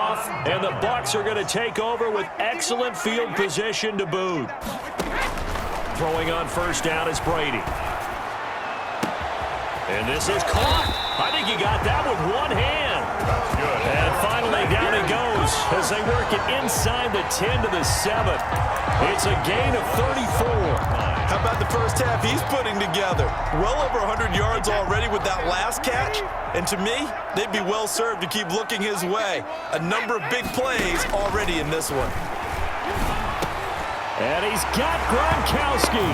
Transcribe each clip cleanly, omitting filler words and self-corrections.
off, and the Bucs are going to take over with excellent field position to boot. Throwing on first down is Brady. And this is caught. I think he got that with one hand. And finally down he goes as they work it inside the 10 to the 7. It's a gain of 34. How about the first half he's putting together? Well over 100 yards already with that last catch. And to me, they'd be well served to keep looking his way. A number of big plays already in this one. And he's got Gronkowski.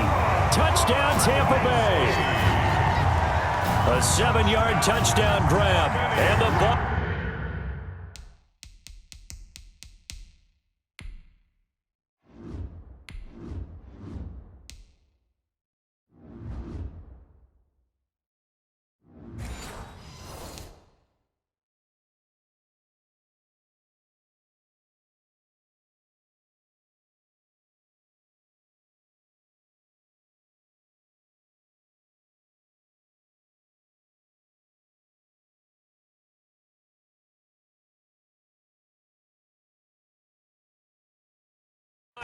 Touchdown, Tampa Bay. A 7-yard touchdown grab. And the ball.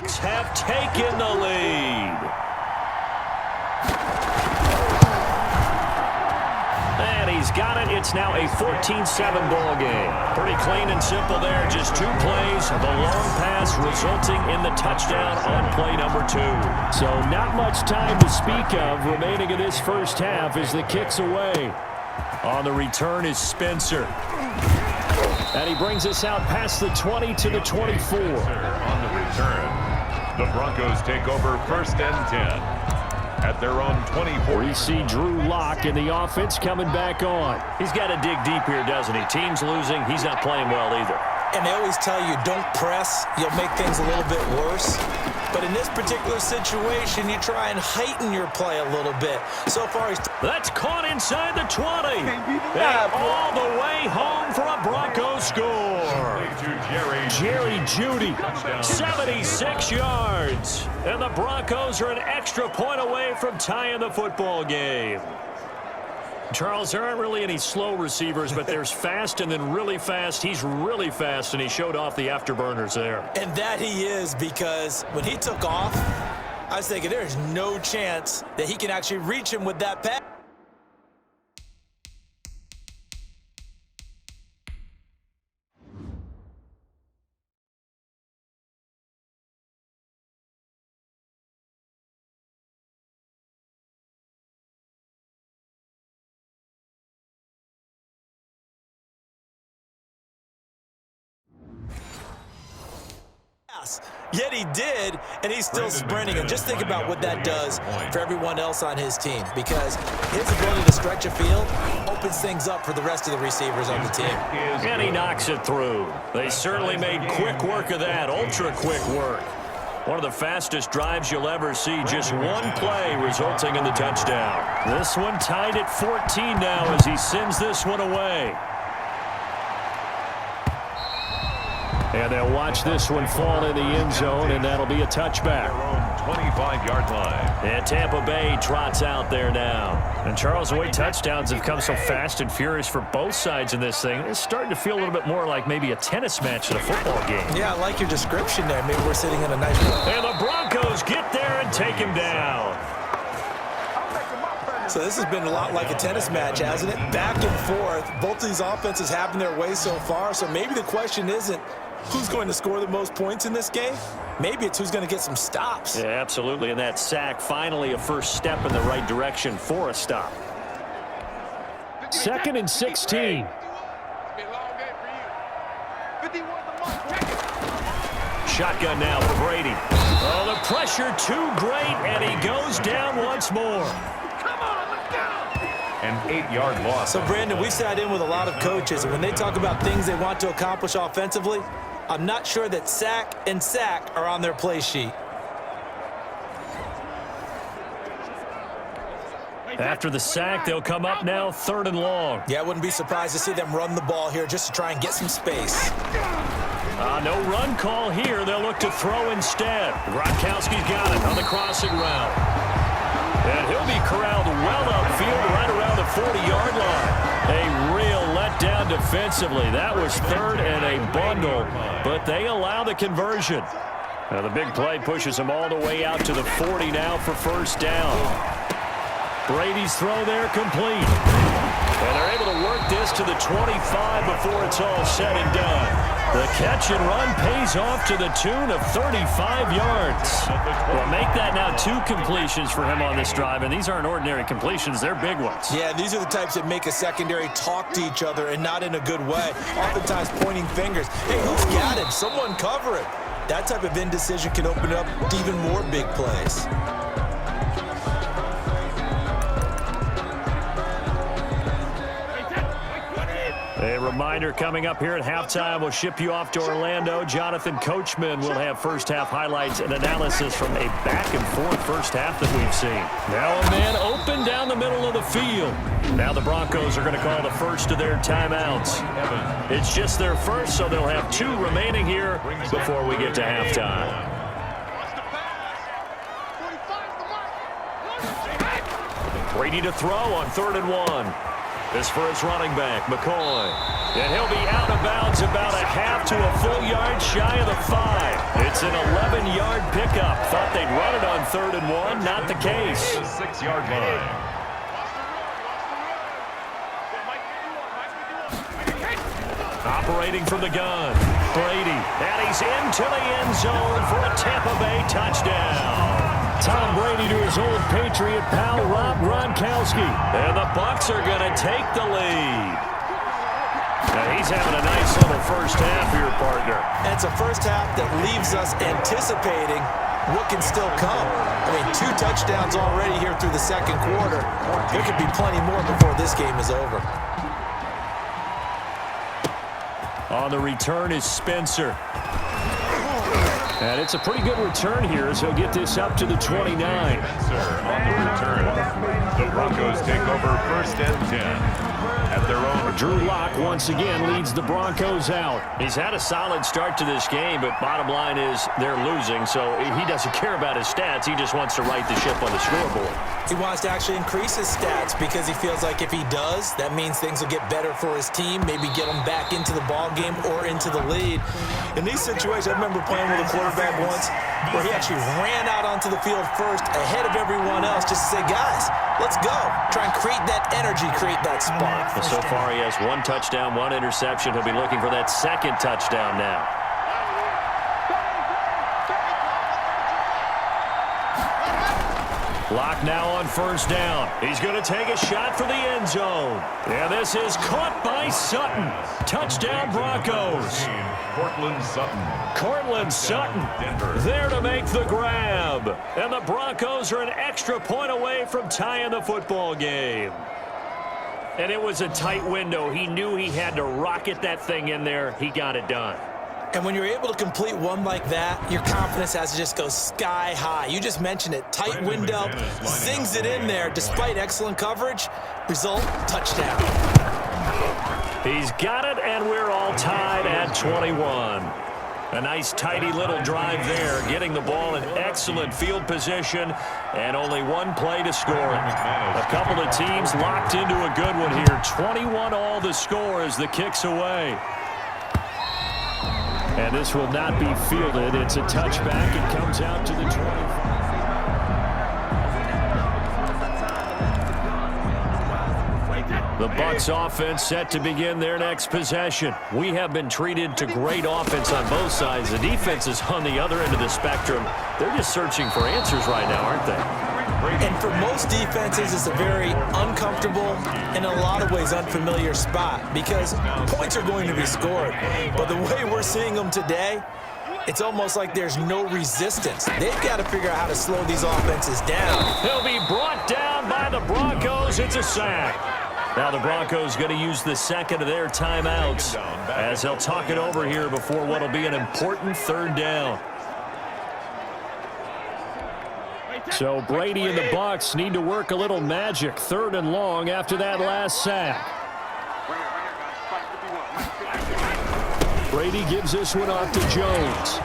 Bucs have taken the lead. And he's got it. It's now a 14-7 ball game. Pretty clean and simple there. Just 2 plays. The long pass resulting in the touchdown on play number 2. So not much time to speak of remaining in this first half as the kick's away. On the return is Spencer. And he brings us out past the 20 to the 24. On the return, the Broncos take over 1st and 10 at their own 24. We see Drew Lock in the offense coming back on. He's got to dig deep here, doesn't he? Team's losing. He's not playing well either. And they always tell you, don't press. You'll make things a little bit worse. But in this particular situation, you try and heighten your play a little bit. So far, he's... That's caught inside the 20. And all the way home for a Broncos score. Jerry Jeudy, 76 yards. And the Broncos are an extra point away from tying the football game. Charles, there aren't really any slow receivers, but there's fast and then really fast. He's really fast, and he showed off the afterburners there. And that he is, because when he took off, I was thinking there's no chance that he can actually reach him with that pass. Yet he did, and he's still sprinting. And just think about what that does for everyone else on his team, because his ability to stretch a field opens things up for the rest of the receivers on the team. And he knocks it through. They certainly made quick work of that, ultra-quick work. One of the fastest drives you'll ever see, just one play resulting in the touchdown. This one tied at 14 now as he sends this one away. And they'll watch this one fall in the end zone, and that'll be a touchback. 25-yard line. And Tampa Bay trots out there now. And Charles, the way touchdowns have come so fast and furious for both sides in this thing, it's starting to feel a little bit more like maybe a tennis match in a football game. Yeah, I like your description there. Maybe we're sitting in a nice room. And the Broncos get there and take him down. So this has been a lot like a tennis match, hasn't it? Back and forth. Both of these offenses having their way so far. So maybe the question isn't who's going to score the most points in this game. Maybe it's who's going to get some stops. Yeah, absolutely. And that sack, finally a first step in the right direction for a stop. 2nd and 16. Shotgun now for Brady. Oh, the pressure too great, and he goes down once more. An 8-yard loss. So, Brandon, we sat in with a lot of coaches, and when they talk about things they want to accomplish offensively, I'm not sure that sack and sack are on their play sheet. After the sack, they'll come up now 3rd and long. Yeah, I wouldn't be surprised to see them run the ball here just to try and get some space. No run call here. They'll look to throw instead. Gronkowski's got it on the crossing route. And he'll be corralled well upfield right around the 40-yard line. A real letdown down defensively. That was third and a bundle, but they allow the conversion. Now the big play pushes them all the way out to the 40 now for first down. Brady's throw there complete. And they're able to work this to the 25 before it's all said and done. The catch and run pays off to the tune of 35 yards. Well, make that now 2 completions for him on this drive, and these aren't ordinary completions. They're big ones. Yeah, these are the types that make a secondary talk to each other, and not in a good way. Oftentimes pointing fingers. Hey, who's got him? Someone cover it. That type of indecision can open up to even more big plays. A reminder coming up here at halftime. We'll ship you off to Orlando. Jonathan Coachman will have first-half highlights and analysis from a back-and-forth first half that we've seen. Now a man open down the middle of the field. Now the Broncos are going to call the first of their timeouts. It's just their first, so they'll have 2 remaining here before we get to halftime. Brady to throw on 3rd and 1. This for his running back, McCoy. And he'll be out of bounds about a half to a full yard shy of the 5. It's an 11-yard pickup. Thought they'd run it on 3rd and 1. Not the case. 6-yard line. Operating from the gun, Brady. And he's into the end zone for a Tampa Bay touchdown. Tom Brady to his old Patriot pal, Rob Gronkowski. And the Bucs are going to take the lead. Now he's having a nice little first half here, partner. And it's a first half that leaves us anticipating what can still come. I mean, 2 touchdowns already here through the second quarter. There could be plenty more before this game is over. On the return is Spencer. And it's a pretty good return here as he'll get this up to the 29. Spencer on the return. The Broncos take over 1st and 10. At their own. Drew Lock once again leads the Broncos out. He's had a solid start to this game, but bottom line is they're losing, so he doesn't care about his stats. He just wants to right the ship on the scoreboard. He wants to actually increase his stats because he feels like if he does, that means things will get better for his team, maybe get him back into the ball game or into the lead. In these situations, I remember playing with a quarterback once where he actually ran out onto the field first ahead of everyone else just to say, guys, let's go. Try and create that energy, create that spark. So far, he has 1 touchdown, 1 interception. He'll be looking for that 2nd touchdown now. Lock now on 1st down. He's going to take a shot for the end zone. And this is caught by Sutton. Touchdown, Broncos. Cortland Sutton there to make the grab. And the Broncos are an extra point away from tying the football game. And it was a tight window. He knew he had to rocket that thing in there. He got it done. And when you're able to complete one like that, your confidence has to just go sky high. You just mentioned it. Tight window, zings it in there despite excellent coverage. Result, touchdown. He's got it, and we're all tied at 21. A nice, tidy little drive there, getting the ball in excellent field position, and only 1 play to score it. A couple of teams locked into a good one here. 21 all the score as the kick's away. And this will not be fielded. It's a touchback. It comes out to the 25. The Bucs offense set to begin their next possession. We have been treated to great offense on both sides. The defense is on the other end of the spectrum. They're just searching for answers right now, aren't they? And for most defenses, it's a very uncomfortable and in a lot of ways unfamiliar spot because points are going to be scored. But the way we're seeing them today, it's almost like there's no resistance. They've got to figure out how to slow these offenses down. He'll be brought down by the Broncos. It's a sack. Now the Broncos going to use the 2nd of their timeouts as they'll talk it over here before what will be an important 3rd down. So Brady and the Bucs need to work a little magic. 3rd and long after that last sack. Brady gives this one off to Jones.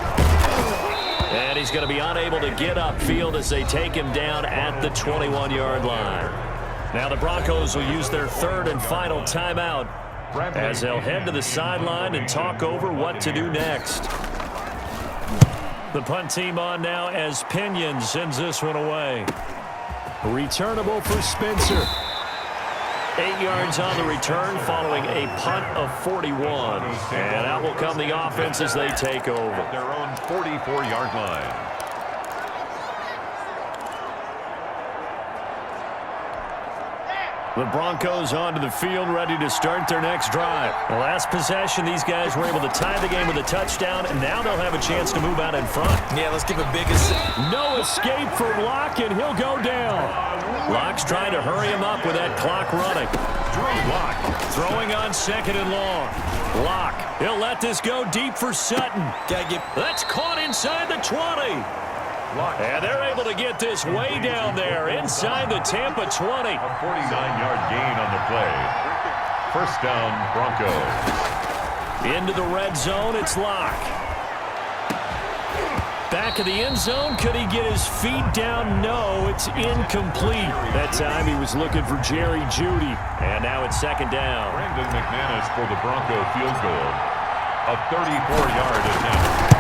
And he's going to be unable to get upfield as they take him down at the 21-yard line. Now the Broncos will use their 3rd and final timeout as they'll head to the sideline and talk over what to do next. The punt team on now as Pinion sends this one away. Returnable for Spencer. 8 yards on the return following a punt of 41. And out will come the offense as they take over. Their own 44-yard line. The Broncos onto the field, ready to start their next drive. The last possession, these guys were able to tie the game with a touchdown, and now they'll have a chance to move out in front. Yeah, let's give a big assist. No escape for Locke, and he'll go down. Locke's trying to hurry him up with that clock running. Locke throwing on 2nd and long. Locke, he'll let this go deep for Sutton. That's caught inside the 20. And they're able to get this way down there inside the Tampa 20. A 49-yard gain on the play. First down, Broncos. Into the red zone, it's Locke. Back of the end zone, could he get his feet down? No, it's incomplete. That time he was looking for Jerry Jeudy. And now it's 2nd down. Brandon McManus for the Bronco field goal. A 34-yard attempt.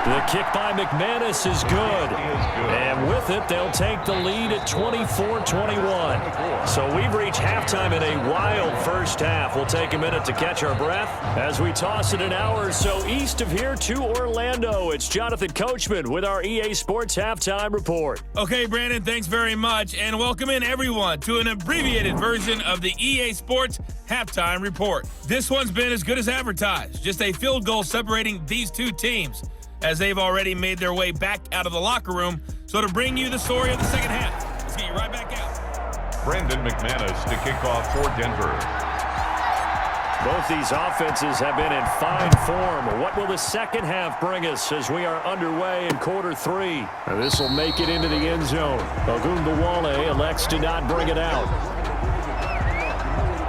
The kick by McManus is good. And with it, they'll take the lead at 24-21. So we've reached halftime in a wild first half. We'll take a minute to catch our breath as we toss it an hour or so east of here to Orlando. It's Jonathan Coachman with our EA Sports Halftime Report. Okay, Brandon, thanks very much. And welcome in, everyone, to an abbreviated version of the EA Sports Halftime Report. This one's been as good as advertised. Just a field goal separating these two teams, as they've already made their way back out of the locker room. So to bring you the story of the second half, let's get you right back out. Brandon McManus to kick off for Denver. Both these offenses have been in fine form. What will the second half bring us as we are underway in quarter 3? This will make it into the end zone. Ogunbowale elects to not bring it out.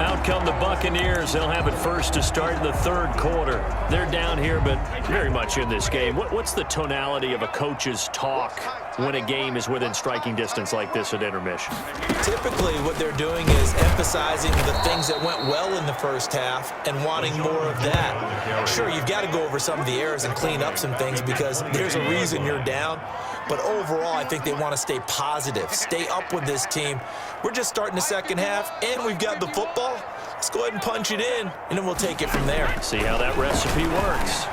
Out come the Buccaneers. They'll have it first to start in the 3rd quarter. They're down here, but very much in this game. What's the tonality of a coach's talk when a game is within striking distance like this at intermission? Typically, what they're doing is emphasizing the things that went well in the first half and wanting more of that. Sure, you've got to go over some of the errors and clean up some things because there's a reason you're down. But overall, I think they want to stay positive, stay up with this team. We're just starting the second half, and we've got the football. Let's go ahead and punch it in, and then we'll take it from there. See how that recipe works.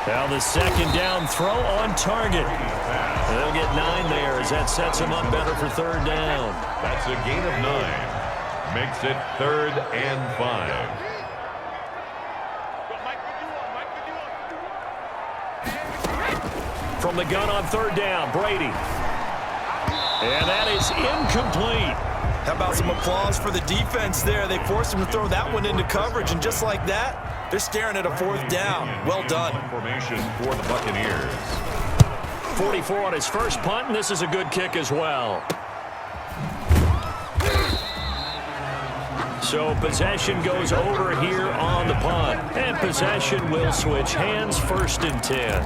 Now the 2nd down throw on target. They'll get 9 there as that sets them up better for 3rd down. That's a gain of 9. Makes it 3rd and 5. From the gun on 3rd down, Brady. And that is incomplete. How about some applause for the defense there? They forced him to throw that one into coverage, and just like that, they're staring at a 4th down. Well done. Formation for the Buccaneers. 44 on his first punt, and this is a good kick as well. So possession goes over here on the punt. And possession will switch hands, 1st and 10.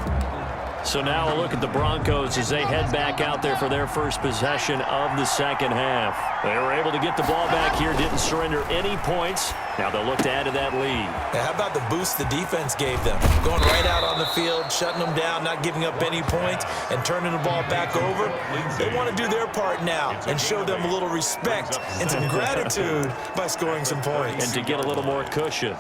So now a look at the Broncos as they head back out there for their first possession of the second half. They were able to get the ball back here, didn't surrender any points. Now they'll look to add to that lead. Now, how about the boost the defense gave them? Going right out on the field, shutting them down, not giving up any points, and turning the ball back over. They want to do their part now and show them a little respect and some gratitude by scoring some points. And to get a little more cushion.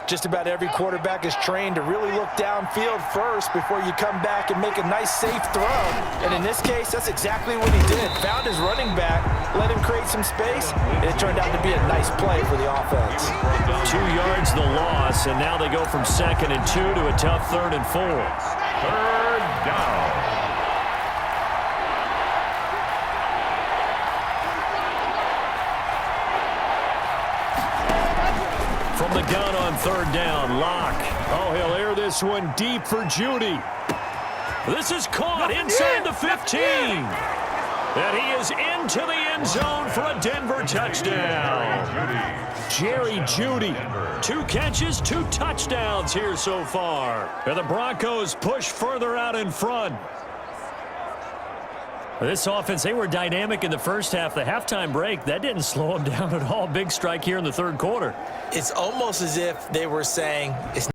Just about every quarterback is trained to really look downfield first before you come back and make a nice, safe throw. And in this case, that's exactly what he did. Found his running back, let him create some space, and it turned out to be a nice play for the offense. 2 yards the loss, and now they go from 2nd and 2 to a tough 3rd and 4. 3rd down. From the gun on 3rd down, Locke. Oh, he'll air this one deep for Jeudy. This is caught inside the 15. And he is into the end zone for a Denver touchdown. Jerry Jeudy, 2 catches, 2 touchdowns here so far. And the Broncos push further out in front. This offense, they were dynamic in the first half. The halftime break, that didn't slow them down at all. Big strike here in the third quarter. It's almost as if they were saying, it's